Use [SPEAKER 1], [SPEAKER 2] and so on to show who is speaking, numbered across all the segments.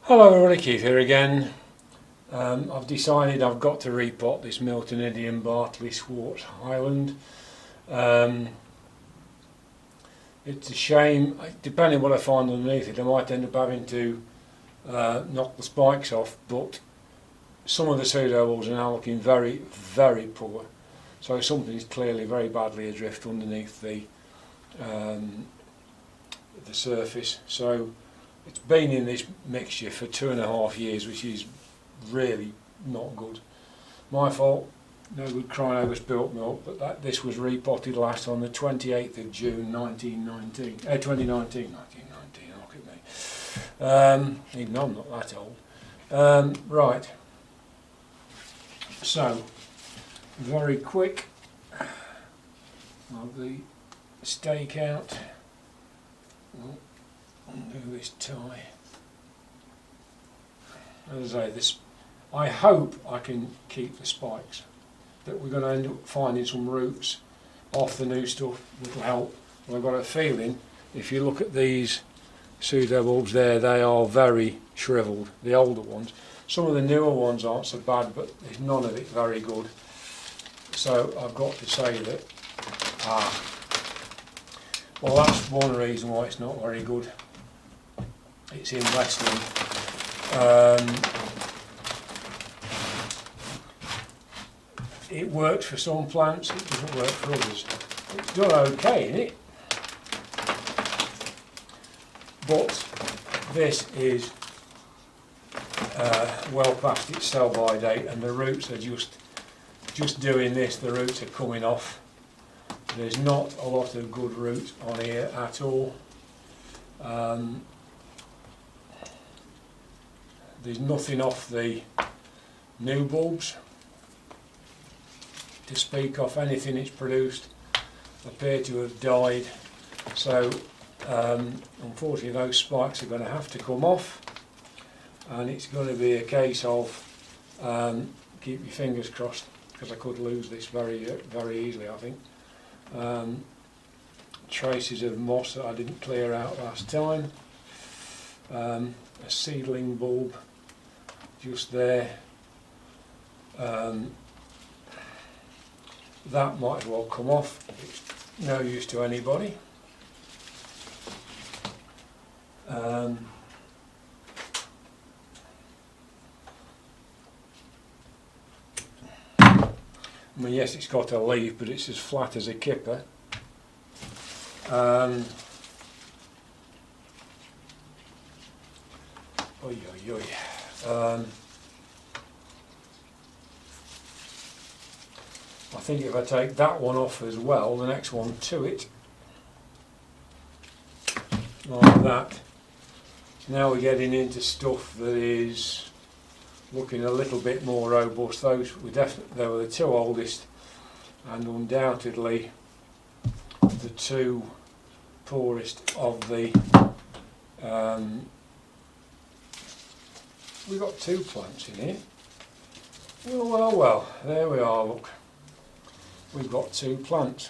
[SPEAKER 1] Hello everybody, Keith here again. I've decided I've got to repot this Miltonidium Bartley Swartz Highland. It's a shame, depending on what I find underneath it, I might end up having to knock the spikes off, but some of the pseudobulbs are now looking very, very poor. So something's clearly very badly adrift underneath the surface. So it's been in this mixture for 2.5 years, which is really not good. My fault, no good crying over spilt milk, but this was repotted last on the 28th of June 2019, look at me. Even though I'm not that old. Right, so very quick of the stake out. Undo this tie. As I say, I hope I can keep the spikes, but we're going to end up finding some roots off the new stuff, which will help. Well, I've got a feeling, if you look at these pseudobulbs there, they are very shriveled, the older ones. Some of the newer ones aren't so bad, but there's none of it very good. So I've got to say that, well, that's one reason why it's not very good. It's in Westland. It works for some plants, it doesn't work for others. It's done okay in it, but this is well past its sell-by date, and the roots are just doing this. The roots are coming off. There's not a lot of good roots on here at all. There's nothing off the new bulbs to speak of. Anything it's produced appear to have died. So unfortunately those spikes are going to have to come off, and it's going to be a case of keep your fingers crossed, because I could lose this very easily, I think. Traces of moss that I didn't clear out last time. A seedling bulb just there. That might as well come off. It's no use to anybody. I mean, yes, it's got a leaf, but it's as flat as a kipper. Oy, oy, oy. I think if I take that one off as well, the next one to it, like that, now we're getting into stuff that is looking a little bit more robust. Those were they were the two oldest, and undoubtedly the two poorest of the. We've got two plants in here. Well, there we are, look. We've got two plants.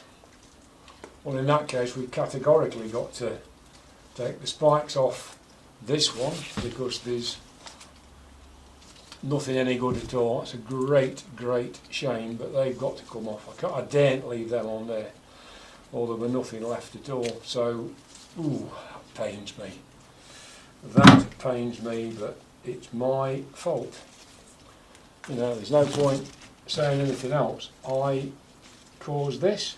[SPEAKER 1] Well, in that case, we've categorically got to take the spikes off this one, because there's nothing any good at all. It's a great shame, but they've got to come off. I daren't leave them on there, or there were nothing left at all. So, ooh, that pains me. That pains me, but it's my fault. You know, there's no point saying anything else. I caused this.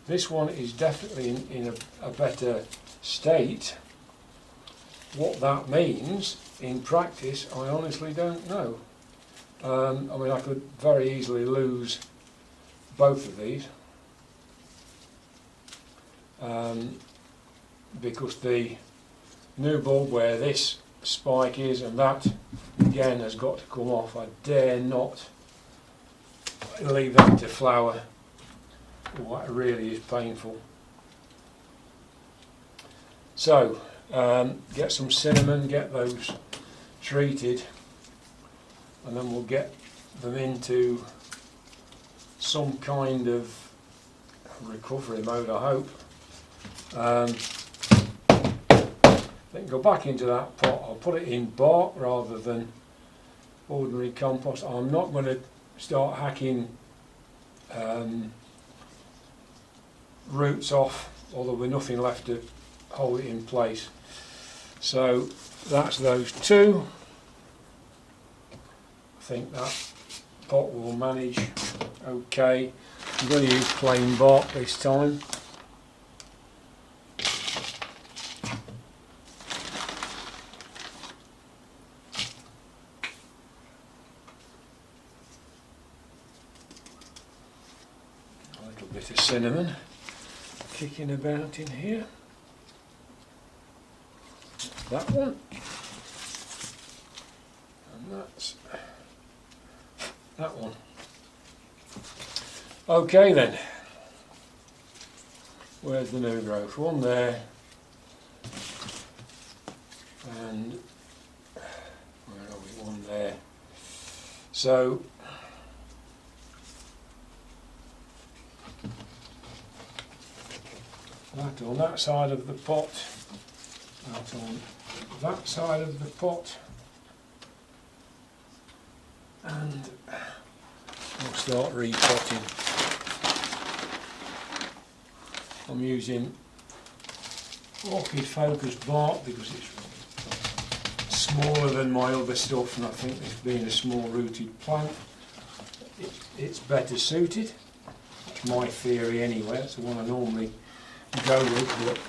[SPEAKER 1] This one is definitely in a better state. What that means in practice, I honestly don't know. I mean, I could very easily lose both of these, because the new bulb where this spike is, and that again has got to come off. I dare not leave that to flower. Oh, that really is painful. So get some cinnamon, get those treated, and then we'll get them into some kind of recovery mode, I hope. Then go back into that pot. I'll put it in bark rather than ordinary compost. I'm not going to start hacking roots off, or there'll be nothing left to hold it in place. So that's those two. I think that pot will manage okay. I'm going to use plain bark this time. A little bit of cinnamon kicking about in here. That one. And that's that one. Okay then, where's the new growth? One there, and where are we? One there. So that on that side of the pot, that on that side of the pot, and we'll start repotting. I'm using orchid focused bark because it's smaller than my other stuff, and I think this being a small rooted plant, it's better suited. It's my theory anyway, that's the one I normally go with, but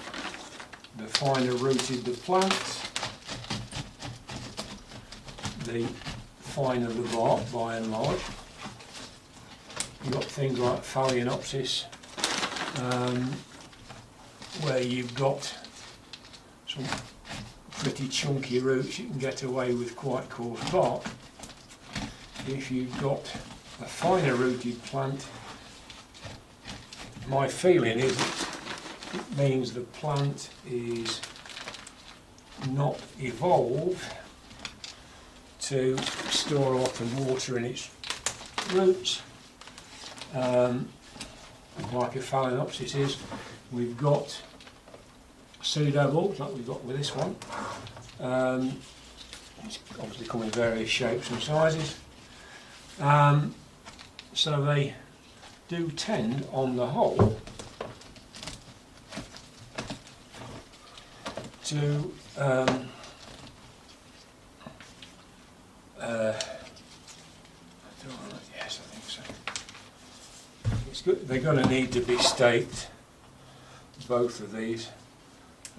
[SPEAKER 1] the finer rooted the plant, the finer the bark by and large. You've got things like Phalaenopsis, where you've got some pretty chunky roots, you can get away with quite coarse bark. If you've got a finer rooted plant, my feeling is it means the plant is not evolved to store a lot of water in its roots, like a Phalaenopsis is. We've got pseudobulbs, like we've got with this one. It's obviously come in various shapes and sizes. So they do tend, on the whole, to yes, I think so. It's good. They're going to need to be staked, both of these,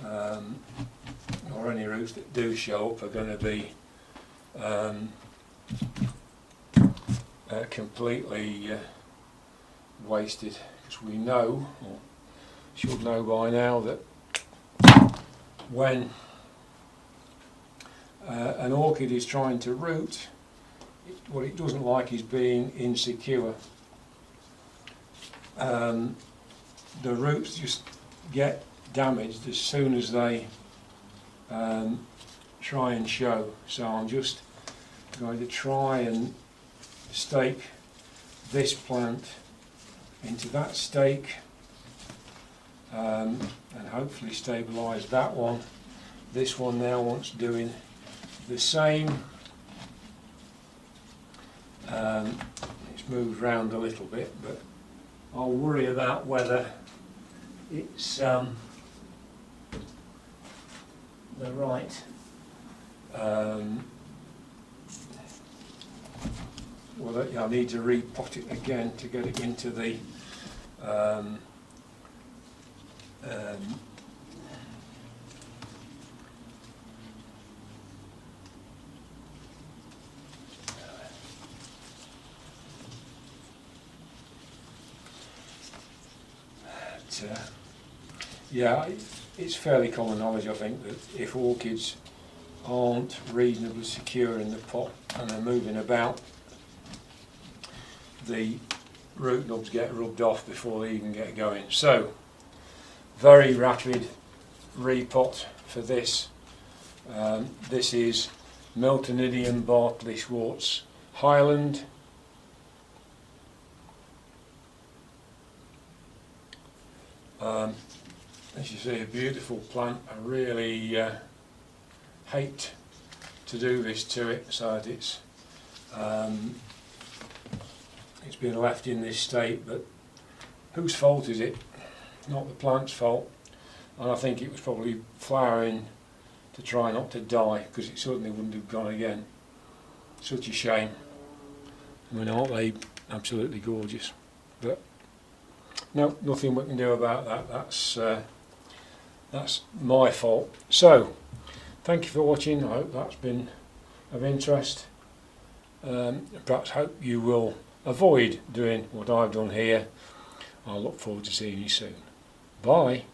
[SPEAKER 1] or any roots that do show up are going to be completely wasted, because we know, or should know by now, that when an orchid is trying to root, what it doesn't like is being insecure. The roots just get damaged as soon as they try and show. So I'm just going to try and stake this plant into that stake, and hopefully stabilise that one. This one now wants doing the same. It's moved round a little bit, but I'll worry about whether it's the right well, I need to repot it again to get it into the yeah, it's fairly common knowledge, I think, that if orchids aren't reasonably secure in the pot and they're moving about, the root nubs get rubbed off before they even get going. So, very rapid repot for this. This is Miltonidium Bartley Schwartz Highland. As you see, a beautiful plant. I really hate to do this to it, so that it's been left in this state, but whose fault is it? Not the plant's fault. And I think it was probably flowering to try not to die, because it certainly wouldn't have gone again. Such a shame. I mean, aren't they absolutely gorgeous? But no, nothing we can do about that. That's my fault. So, thank you for watching. I hope that's been of interest. Perhaps hope you will avoid doing what I've done here. I look forward to seeing you soon. Bye.